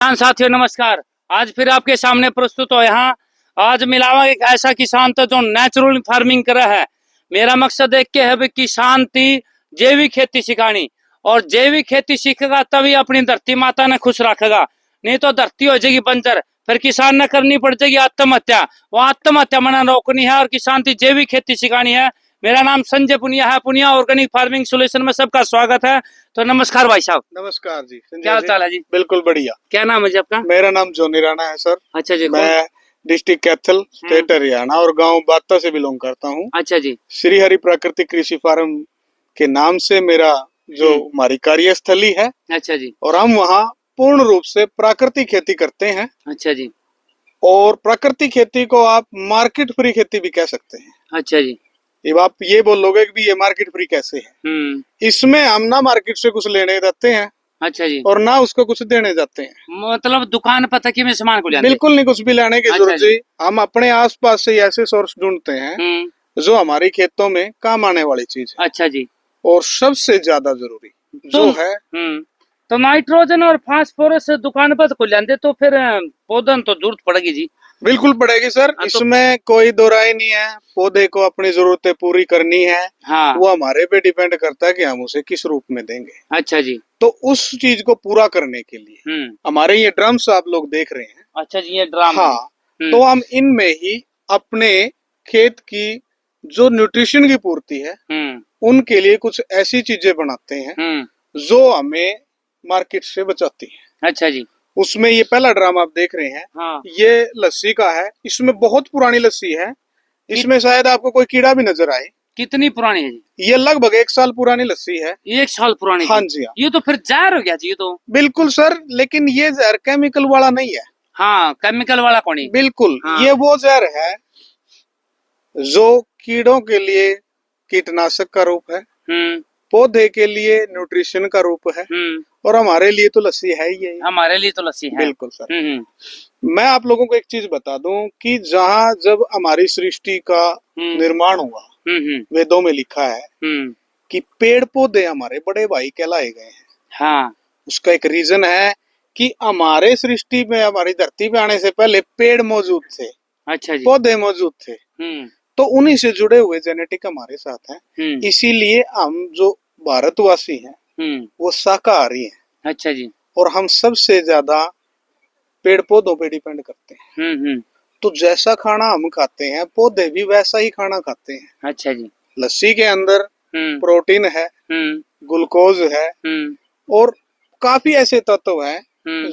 किसान साथियों नमस्कार। आज फिर आपके सामने प्रस्तुत हो यहाँ। आज मिलावा एक ऐसा किसान था जो नेचुरल फार्मिंग कर रहा है। मेरा मकसद एक के है भी किसान थी जैविक खेती सिखानी, और जैविक खेती सीखेगा तभी अपनी धरती माता ने खुश रखेगा, नहीं तो धरती हो जाएगी बंजर, फिर किसान ने करनी पड़ जाएगी आत्महत्या। वो आत्महत्या मना रोकनी है और किसान थी जैविक खेती सिखानी है। मेरा नाम संजय पुनिया है। पुनिया ऑर्गेनिक फार्मिंग सोल्यूशन में सबका स्वागत है। तो नमस्कार भाई साहब। नमस्कार जी। क्या हाल चाल है जी? बिल्कुल बढ़िया। क्या नाम है जी आपका? मेरा नाम जोनी राणा है सर। अच्छा जी। मैं डिस्ट्रिक्ट कैथल स्टेट हरियाणा और गांव बाता से बिलोंग करता हूँ। अच्छा जी। श्री हरि प्राकृतिक कृषि फार्म के नाम से मेरा जो हमारी कार्यस्थली है। अच्छा जी। और हम वहाँ पूर्ण रूप से प्राकृतिक खेती करते हैं। अच्छा जी। और प्राकृतिक खेती को आप मार्केट फ्री खेती भी कह सकते हैं। अच्छा जी। अब आप ये बोलोगे कि ये मार्केट फ्री कैसे है? इसमें हम ना मार्केट से कुछ लेने जाते हैं। अच्छा जी। और ना उसको कुछ देने जाते हैं। मतलब दुकान पर तक में सामान को लेने? बिल्कुल नहीं, कुछ भी लाने की जरूरत नहीं। हम अपने आसपास से ऐसे सोर्स ढूंढते हैं जो हमारी खेतों में काम आने वाली चीज है। अच्छा जी। और सबसे ज्यादा जरूरी जो है तो नाइट्रोजन और फास्फोरस दुकान पर को लेंदे तो फिर पौधन तो जरूरत पड़ेगी जी। बिल्कुल पड़ेगी सर। इसमें कोई दो राय नहीं है। पौधे को अपनी जरूरतें पूरी करनी है। हाँ। वो हमारे पे डिपेंड करता है कि हम उसे किस रूप में देंगे। अच्छा जी। तो उस चीज को पूरा करने के लिए हमारे ये ड्रम्स आप लोग देख रहे हैं। अच्छा जी, ये ड्रम। हाँ। तो हम इनमें ही अपने खेत की जो न्यूट्रिशन की पूर्ति है उनके लिए कुछ ऐसी चीजें बनाते हैं जो हमें मार्केट से बचाती है। अच्छा जी। उसमें ये पहला ड्राम आप देख रहे हैं। हाँ। ये लस्सी का है। इसमें बहुत पुरानी लस्सी है। इसमें शायद आपको कोई कीड़ा भी नजर आए। कितनी पुरानी है जी? ये लगभग 1 साल पुरानी लस्सी है। 1 साल पुरानी? हाँ जी हाँ। ये तो फिर जहर हो गया जी। ये तो बिल्कुल सर, लेकिन ये जहर केमिकल वाला नहीं है। हाँ, केमिकल वाला कौन है? बिल्कुल। हाँ। ये वो जहर है जो कीड़ों के लिए कीटनाशक का रूप है, पौधे के लिए न्यूट्रिशन का रूप है, और हमारे लिए तो लस्सी है ही है। हमारे लिए तो लस्सी है। बिल्कुल सर। मैं आप लोगों को एक चीज बता दूं कि जहाँ जब हमारी सृष्टि का निर्माण हुआ, वेदों में लिखा है कि पेड़ पौधे हमारे बड़े भाई कहलाए गए हैं। हाँ। उसका एक रीजन है कि हमारे सृष्टि में, हमारी धरती पे आने से पहले पेड़ मौजूद थे। अच्छा जी। पौधे मौजूद थे। तो उन्हीं से जुड़े हुए जेनेटिक हमारे साथ हैं। इसीलिए हम जो भारतवासी हैं वो शाकाहारी हैं। अच्छा जी। और हम सबसे ज्यादा पेड़ पौधों पे डिपेंड करते हैं। तो जैसा खाना हम खाते हैं पौधे भी वैसा ही खाना खाते हैं। अच्छा जी। लस्सी के अंदर प्रोटीन है, ग्लूकोज है, और काफी ऐसे तत्व हैं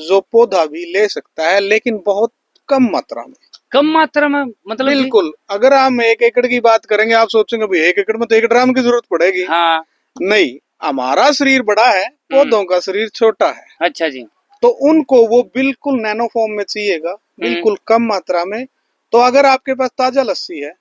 जो पौधा भी ले सकता है, लेकिन बहुत कम मात्रा में। कम मात्रा में मतलब? बिल्कुल। अगर हम 1 एकड़ की बात करेंगे, आप सोचेंगे भाई 1 एकड़ में तो 1 ड्राम की जरूरत पड़ेगी। हाँ। नहीं, हमारा शरीर बड़ा है, पौधों का शरीर छोटा है। अच्छा जी। तो उनको वो बिल्कुल नैनो फॉर्म में चाहिएगा, बिल्कुल कम मात्रा में। तो अगर आपके पास ताजा लस्सी है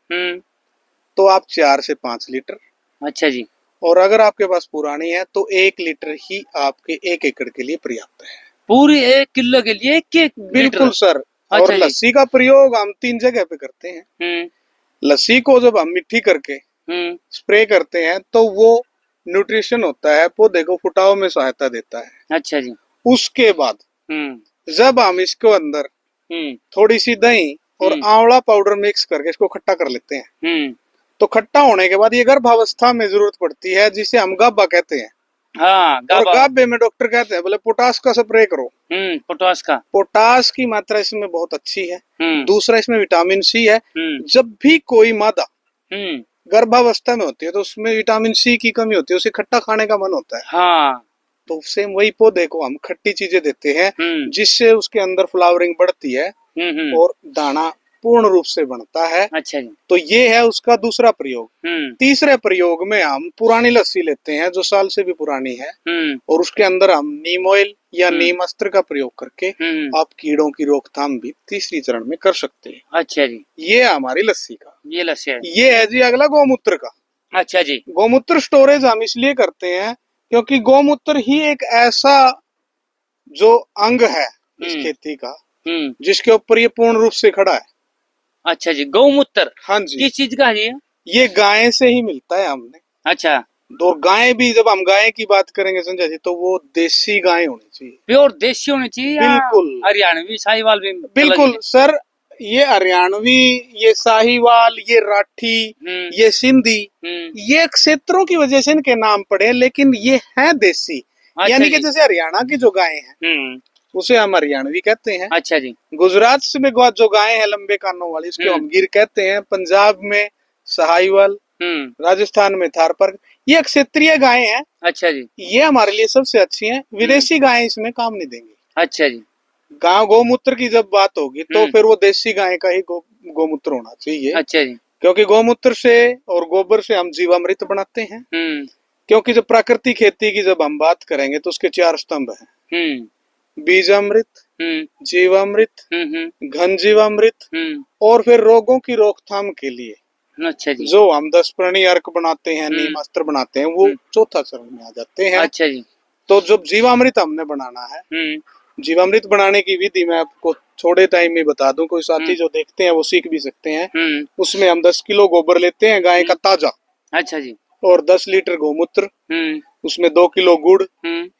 तो आप 4 से 5 लीटर। अच्छा जी। और अगर आपके पास पुरानी है तो 1 लीटर ही आपके 1 एकड़ के लिए पर्याप्त है। पूरी 1 किलो के लिए 1 बिल्कुल सर। अच्छा। और लस्सी का प्रयोग हम 3 जगह पे करते हैं। लस्सी को जब हम मिट्टी करके स्प्रे करते हैं तो वो न्यूट्रिशन होता है, पौधे को फुटाव में सहायता देता है। अच्छा जी। उसके बाद जब हम इसको अंदर थोड़ी सी दही और आंवला पाउडर मिक्स करके इसको खट्टा कर लेते हैं, तो खट्टा होने के बाद ये गर्भावस्था में जरूरत पड़ती है, जिसे हम गाबा कहते हैं। हाँ, और गाबे में डॉक्टर कहते हैं बोले पोटास का स्प्रे करो। पोटास का, पोटास की मात्रा इसमें बहुत अच्छी है। दूसरा इसमें विटामिन सी है। जब भी कोई मादा गर्भावस्था में होती है तो उसमें विटामिन सी की कमी होती है, उसे खट्टा खाने का मन होता है। हाँ। तो सेम वही पौधे को हम खट्टी चीजें देते हैं जिससे उसके अंदर फ्लावरिंग बढ़ती है और दाना पूर्ण रूप से बनता है। अच्छा जी। तो ये है उसका दूसरा प्रयोग। तीसरे प्रयोग में हम पुरानी लस्सी लेते हैं जो साल से भी पुरानी है, और उसके अंदर हम नीम ऑयल या नीम अस्त्र का प्रयोग करके आप कीड़ों की रोकथाम भी तीसरी चरण में कर सकते हैं। अच्छा जी। ये है हमारी लस्सी का। ये लस्सी है। ये है जी अगला गौमूत्र का। अच्छा जी। गौमूत्र स्टोरेज हम इसलिए करते हैं क्योंकि गौमूत्र ही एक ऐसा जो अंग है इस खेती का जिसके ऊपर ये पूर्ण रूप से खड़ा है। अच्छा जी। गौमूत्र? हाँ जी। किस चीज का है ये? गाय से ही मिलता है हमने। अच्छा। और गाय भी, जब हम गाय की बात करेंगे संजय जी, तो वो देसी गाय होनी चाहिए, प्योर देसी होनी चाहिए या बिल्कुल हरियाणवी साहिवाल भी बिल्कुल सर। ये हरियाणवी, ये साहिवाल, ये राठी, ये सिंधी, ये क्षेत्रों की वजह से इनके नाम पड़े, लेकिन ये है देसी। अच्छा यानी कि जी। जैसे हरियाणा की जो गायें हैं उसे हम हरियाणवी कहते हैं। अच्छा जी। गुजरात से में जो गायें हैं लंबे कानों वाली, उसको हम गिर कहते हैं। पंजाब में साहिवाल, राजस्थान में थारपारकर, ये क्षेत्रीय गायें हैं। अच्छा जी। ये हमारे लिए सबसे अच्छी हैं। विदेशी गायें इसमें काम नहीं देंगी। अच्छा जी। गांव गौमूत्र की जब बात होगी तो फिर वो देसी गाय का ही गौमूत्र होना चाहिए। अच्छा जी। क्योंकि गौमूत्र से और गोबर से हम जीवामृत बनाते हैं। क्योंकि जब प्राकृतिक खेती की जब हम बात करेंगे तो उसके 4 स्तंभ हैं, बीजामृत, जीवामृत, घन जीवामृत, और फिर रोगों की रोकथाम के लिए अच्छा जी, जो हम 10 प्रणी अर्क बनाते हैं, नीमास्त्र बनाते हैं, वो चौथा चरण में आ जाते हैं। अच्छा जी। तो जब जीवामृत हमने बनाना है, जीवामृत बनाने की विधि मैं आपको थोड़े टाइम में बता दूं, कोई साथी जो देखते हैं वो सीख भी सकते हैं। उसमें हम 10 किलो गोबर लेते हैं गाय का ताजा। अच्छा जी। और 10 लीटर गोमूत्र, उसमें 2 किलो गुड़,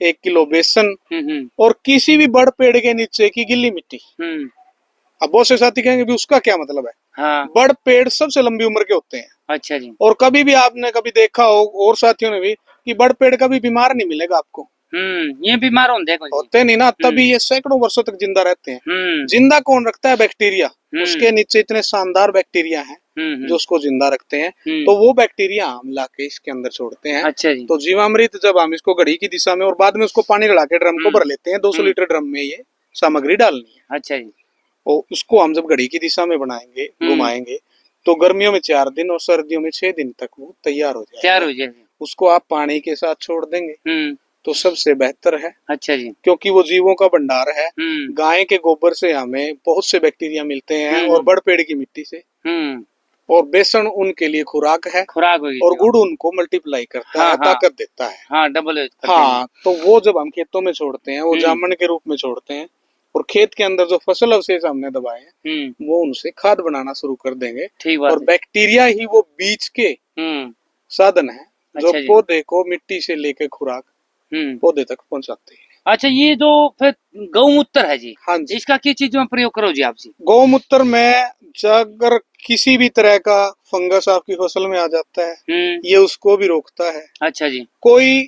1 किलो बेसन, और किसी भी बड़ पेड़ के नीचे की गिल्ली मिट्टी। अब बहुत से साथी कहेंगे भी उसका क्या मतलब है? हाँ। बड़ पेड़ सबसे लंबी उम्र के होते हैं। अच्छा जी। और कभी भी आपने कभी देखा हो, और साथियों ने भी, कि बड़ पेड़ कभी बीमार नहीं मिलेगा आपको। ये बीमार होते नहीं ना, तभी ये सैकड़ों वर्षों तक जिंदा रहते हैं। जिंदा कौन रखता है? बैक्टीरिया। उसके नीचे इतने शानदार बैक्टीरिया हैं जो उसको जिंदा रखते हैं। तो वो बैक्टीरिया हम लाके इसके अंदर छोड़ते हैं। अच्छा जी। तो जीवामृत जब हम इसको घड़ी की दिशा में और बाद में उसको पानी लगा के ड्रम को भर लेते हैं, 200 लीटर ड्रम में ये सामग्री डालनी है। अच्छा जी। और उसको हम जब घड़ी की दिशा में बनाएंगे, घुमाएंगे, तो गर्मियों में 4 दिन और सर्दियों में 6 दिन तक वो तैयार हो जाएगा। उसको आप पानी के साथ छोड़ देंगे तो सबसे बेहतर है। अच्छा जी। क्योंकि वो जीवों का भंडार है। गाय के गोबर से हमें बहुत से बैक्टीरिया मिलते हैं, और बड़ पेड़ की मिट्टी से। और बेसन उनके लिए खुराक है, और गुड़ उनको मल्टीप्लाई करता है, ताकत देता है। हाँ, डबल। हाँ, तो वो जब हम खेतों में छोड़ते हैं, वो जामन के रूप में छोड़ते हैं, और खेत के अंदर जो फसल अवशेष हमने दबाए हैं वो उनसे खाद बनाना शुरू कर देंगे। और बैक्टीरिया ही वो बीज के साधन है जो पौधे को मिट्टी से लेकर खुराक पौधे तक पहुंचाते हैं। अच्छा, ये जो फिर गौमूत्र है जी, हाँ जी, इसका किस चीजों में प्रयोग करो जी आप जी? गौमूत्र में अगर किसी भी तरह का फंगस आपकी फसल में आ जाता है, ये उसको भी रोकता है। अच्छा जी। कोई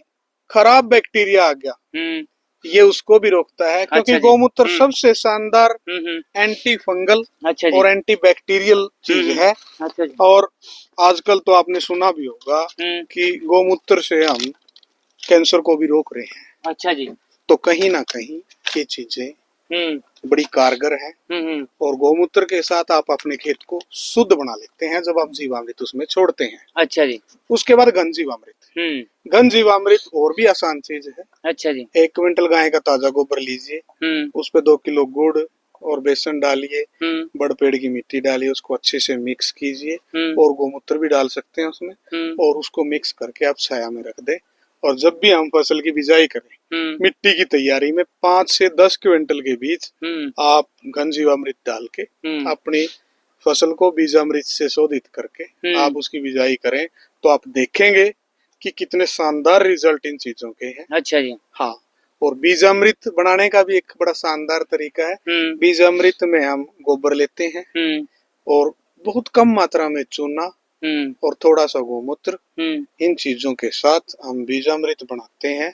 खराब बैक्टीरिया आ गया, ये उसको भी रोकता है। क्योंकि अच्छा गौमूत्र सबसे शानदार एंटी फंगल और एंटी बैक्टीरियल चीज है। अच्छा जी। और आजकल तो आपने सुना भी होगा कि गौमूत्र से हम कैंसर को भी रोक रहे हैं। अच्छा जी। तो कहीं ना कहीं ये चीजें बड़ी कारगर है। और गौमूत्र के साथ आप अपने खेत को शुद्ध बना लेते हैं जब आप जीवामृत उसमें छोड़ते हैं। अच्छा जी। उसके बाद घन जीवामृत। घन जीवामृत और भी आसान चीज है। अच्छा जी। 1 क्विंटल गाय का ताजा गोबर लीजिए, उस पे 2 किलो गुड़ और बेसन डालिए, बड़ पेड़ की मिट्टी डालिए, उसको अच्छे से मिक्स कीजिए, और गौमूत्र भी डाल सकते हैं उसमें, और उसको मिक्स करके आप छाया में रख दें। और जब भी हम फसल की बिजाई करें, मिट्टी की तैयारी में 5 से 10 क्विंटल के बीच आप घन जीवामृत डाल के अपनी फसल को बीजामृत से शोधित करके आप उसकी बिजाई करें, तो आप देखेंगे कि कितने शानदार रिजल्ट इन चीजों के हैं। अच्छा जी। हाँ, और बीजामृत बनाने का भी एक बड़ा शानदार तरीका है। बीजामृत में हम गोबर लेते हैं और बहुत कम मात्रा में चूना और थोड़ा सा गौमूत्र, इन चीजों के साथ हम बीजामृत बनाते हैं।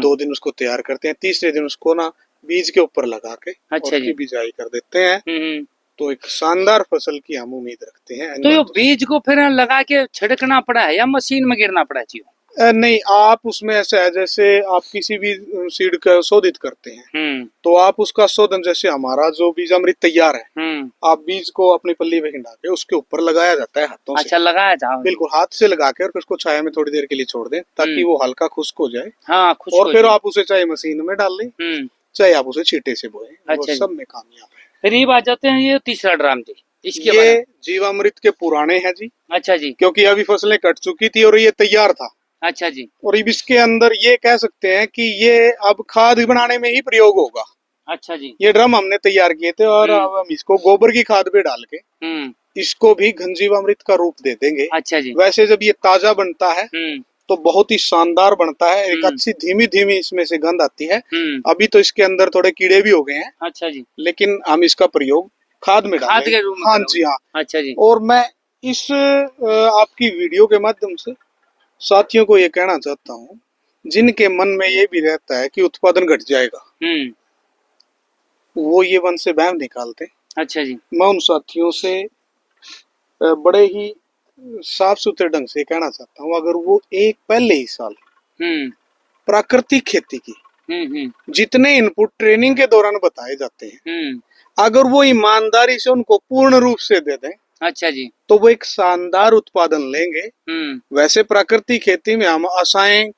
2 दिन उसको तैयार करते हैं, तीसरे दिन उसको ना बीज के ऊपर लगा के और उसकी बिजाई कर देते हैं। तो एक शानदार फसल की हम उम्मीद रखते हैं। तो ये बीज को फिर लगा के छिड़कना पड़ा है या मशीन में गिरना पड़ा जी? नहीं, आप उसमें ऐसा है जैसे आप किसी भी सीड का शोधित करते हैं, तो आप उसका शोधन, जैसे हमारा जो बीजामृत तैयार है, आप बीज को अपनी पल्ली में हिंडा के उसके ऊपर लगाया जाता है हाथों से। अच्छा, लगाया जाए? बिल्कुल, हाथ से लगा के और फिर उसको छाया में थोड़ी देर के लिए छोड़ दें ताकि वो हल्का खुश्क हो जाए। हाँ, और फिर आप उसे चाहे मशीन में डाल लें, चाहे आप उसे छींटे से बोए। अच्छा, सब में कामयाब है। फिर ये आ जाते हैं ये तीसरा ड्राम जी, इसके ये जीवामृत के पुराने हैं जी। अच्छा जी। क्योंकि अभी फसलें कट चुकी थी और ये तैयार था। अच्छा जी। और इसके अंदर ये कह सकते हैं कि ये अब खाद बनाने में ही प्रयोग होगा। अच्छा जी। ये ड्रम हमने तैयार किए थे और अब हम इसको गोबर की खाद पे डाल के इसको भी घन जीवामृत का रूप दे देंगे। अच्छा जी। वैसे जब ये ताजा बनता है तो बहुत ही शानदार बनता है। एक अच्छी धीमी धीमी इसमें से गंध आती है। अभी तो इसके अंदर थोड़े कीड़े भी हो गए हैं। अच्छा जी। लेकिन हम इसका प्रयोग खाद में खाद के डालेंगे। रूप में हाँ करोगे? जी हाँ। अच्छा जी। और मैं इस आपकी वीडियो के माध्यम से साथियों को ये कहना चाहता हूँ, जिनके मन में ये भी रहता है कि उत्पादन घट जाएगा, वो ये मन से वहम निकालते। अच्छा जी। मैं उन साथियों से बड़े ही साफ सुथरे ढंग से कहना चाहता हूँ, अगर वो एक पहले ही साल प्राकृतिक खेती की जितने इनपुट ट्रेनिंग के दौरान बताए जाते हैं, अगर वो ईमानदारी से उनको पूर्ण रूप से दे दें, अच्छा जी, तो वो एक शानदार उत्पादन लेंगे। वैसे प्राकृतिक खेती में हम आशाएं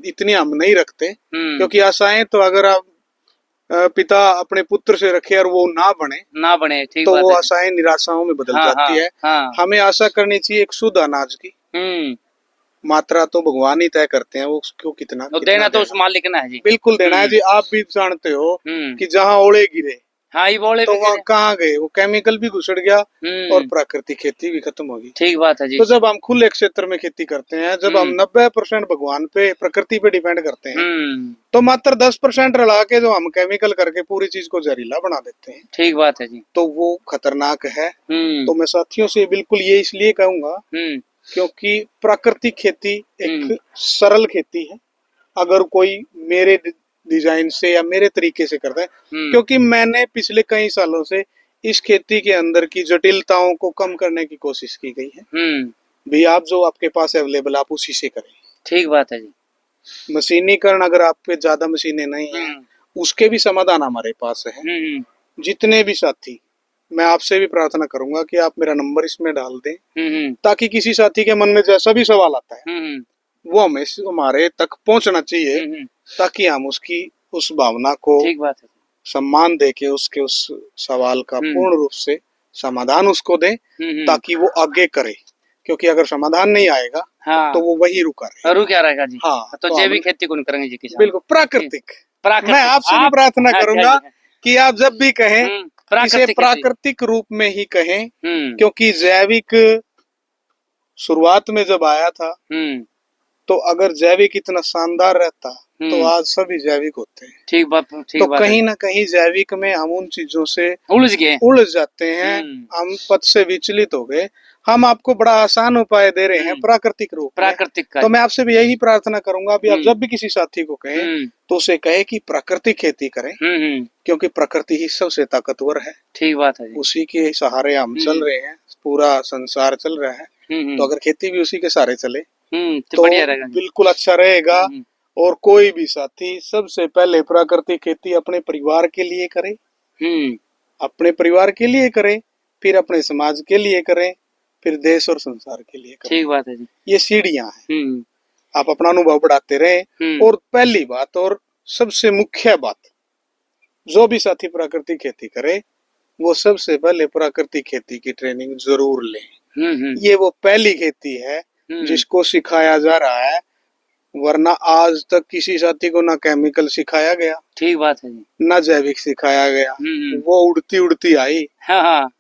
इतनी हम नहीं रखते, क्योंकि आशाएं तो अगर आप पिता अपने पुत्र से रखे और वो ना बने ठीक तो वो आशाएं निराशाओं में बदल जाती है। हमें आशा करनी चाहिए एक शुद्ध अनाज की। मात्रा तो भगवान ही तय करते हैं, वो उसको कितना देना तो उस मालिक ने है जी। बिल्कुल देना है जी। आप भी जानते हो कि जहाँ ओले गिरे, हाँ ये बोले तो वहाँ कहाँ गए, वो केमिकल भी घुसड़ गया और प्राकृतिक खेती भी खत्म होगी। ठीक बात है जी। तो जब हम खुले क्षेत्र में खेती करते हैं, जब हम 90% भगवान पे प्रकृति पे डिपेंड करते हैं, तो मात्र 10% रला के जो हम केमिकल करके पूरी चीज को जहरीला बना देते हैं। ठीक बात है जी। तो वो खतरनाक है। तो मैं साथियों से बिल्कुल ये इसलिए कहूंगा क्योंकि प्राकृतिक खेती एक सरल खेती है। अगर कोई मेरे डिजाइन से या मेरे तरीके से करता है, क्योंकि मैंने पिछले कई सालों से इस खेती के अंदर की जटिलताओं को कम करने की कोशिश की गई है। भी आप जो आपके पास अवेलेबल आप उसी से करें। ठीक बात है जी। मशीनीकरण अगर आप पे ज्यादा मशीनें नहीं है, उसके भी समाधान हमारे पास है। जितने भी साथी, मैं आपसे भी प्रार्थना करूंगा कि आप मेरा नंबर इसमें डाल दें, ताकि किसी साथी के मन में जैसा भी सवाल आता है वो हमें हमारे तक पहुंचना चाहिए, ताकि हम उसकी उस भावना को सम्मान देके उसके उस सवाल का पूर्ण रूप से समाधान उसको दें, ताकि वो आगे करे। क्योंकि अगर समाधान नहीं आएगा तो वो वही रुका रहेगा जी। हाँ, तो जैविक खेती कौन करेंगे जी किसान? बिल्कुल प्राकृतिक। मैं आपसे भी प्रार्थना करूंगा कि आप जब भी कहें इसे प्राकृतिक रूप में ही कहें, क्योंकि जैविक शुरुआत में जब आया था तो अगर जैविक इतना शानदार रहता तो आज सभी जैविक होते हैं। ठीक बात। तो कहीं ना कहीं जैविक में हम उन चीजों से उलझ जाते हैं, हम पथ से विचलित हो गए। हम आपको बड़ा आसान उपाय दे रहे हैं प्राकृतिक रूप प्राकृतिक का। तो मैं आपसे भी यही प्रार्थना करूंगा, भी आप जब भी किसी साथी को कहें तो उसे कहे कि प्राकृतिक खेती करें, क्योंकि प्रकृति ही सबसे ताकतवर है। ठीक बात है। उसी के सहारे हम चल रहे हैं, पूरा संसार चल रहा है। तो अगर खेती भी उसी के सहारे चले तो बिल्कुल अच्छा रहेगा। और कोई भी साथी सबसे पहले प्राकृतिक खेती अपने परिवार के लिए करे, अपने परिवार के लिए करे, फिर अपने समाज के लिए करें, फिर देश और संसार के लिए करें। ठीक बात है जी। ये सीढ़ियां हैं। आप अपना अनुभव बढ़ाते रहें। और पहली बात और सबसे मुख्य बात, जो भी साथी प्राकृतिक खेती करे वो सबसे पहले प्राकृतिक खेती की ट्रेनिंग जरूर लें। ये वो पहली खेती है जिसको सिखाया जा रहा है, वरना आज तक किसी साथी को ना केमिकल सिखाया गया। ठीक बात है जी। ना जैविक सिखाया गया। वो उड़ती उड़ती आई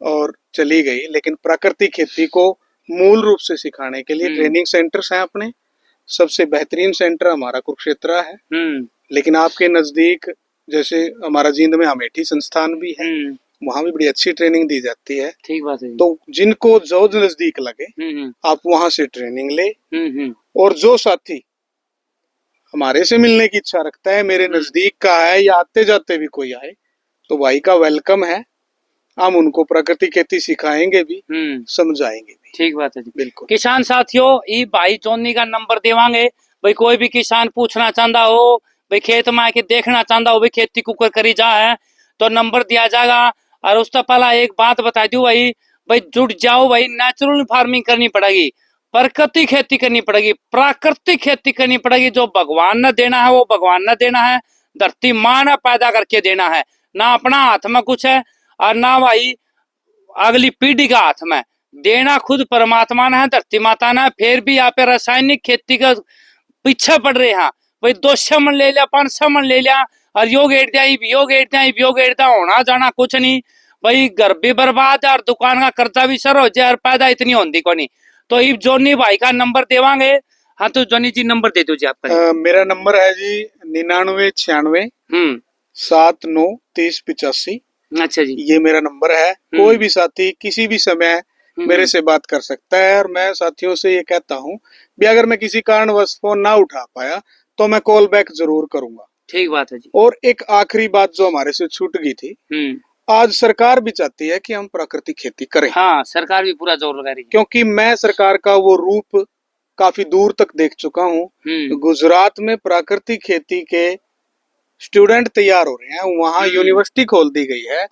और चली गई। लेकिन प्राकृतिक खेती को मूल रूप से सिखाने के लिए ट्रेनिंग सेंटर्स हैं अपने। सबसे बेहतरीन सेंटर हमारा कुरुक्षेत्र है, लेकिन आपके नजदीक जैसे हमारा जींद में अमेठी संस्थान भी है, वहाँ भी बड़ी अच्छी ट्रेनिंग दी जाती है। ठीक बात है। तो जिनको जो नजदीक लगे आप वहां से ट्रेनिंग ले। और जो साथी हमारे से मिलने की इच्छा रखता है, मेरे नजदीक का है या आते जाते भी कोई आए, तो भाई का वेलकम है। हम उनको प्राकृतिक खेती सिखाएंगे भी, समझाएंगे भी। ठीक बात है जी। बिल्कुल। किसान साथियों, ये भाई जोनी का नंबर देवांगे। भाई कोई भी किसान पूछना चाहता हो, भाई खेत में आके देखना चाहता हो भाई खेती कुकर करी जा है, तो नंबर दिया जाएगा। और उसका पहला एक बात बता दू भाई जुट जाओ भाई, नेचुरल फार्मिंग करनी पड़ेगी, प्राकृतिक खेती करनी पड़ेगी, प्राकृतिक खेती करनी पड़ेगी। जो भगवान ने देना है वो भगवान ने देना है, धरती माँ ने पैदा करके देना है, ना अपना हाथ में कुछ है और ना भाई अगली पीढ़ी का हाथ में। देना खुद परमात्मा ने है, धरती माता ने। फिर भी यहाँ पे रासायनिक खेती का पीछे पड़ रहे हैं भाई। 200 मन ले लिया, 500 मन ले लिया और योग एट दिया होना जाना कुछ नहीं भाई। घर भी बर्बाद है और दुकान का कर्जा भी सर हो जाए और पैदा इतनी होती को नहीं। तो इब जोनी भाई का नंबर देवांगे हाँ तो जॉनी जी नंबर दे दो जी आपका। मेरा नंबर है जी 9996 793085। अच्छा जी। ये मेरा नंबर है। कोई भी साथी किसी भी समय मेरे से बात कर सकता है। और मैं साथियों से ये कहता हूँ भी अगर मैं किसी कारणवश फोन ना उठा पाया तो मैं कॉल बैक जरूर करूंगा। ठीक बात है जी। और एक आखिरी बात जो हमारे से छूट गई थी, आज सरकार भी चाहती है कि हम प्राकृतिक खेती करें। हाँ, सरकार भी पूरा जोर लगा रही है। क्योंकि मैं सरकार का वो रूप काफी दूर तक देख चुका हूँ। गुजरात में प्राकृतिक खेती के स्टूडेंट तैयार हो रहे हैं, वहां यूनिवर्सिटी खोल दी गई है।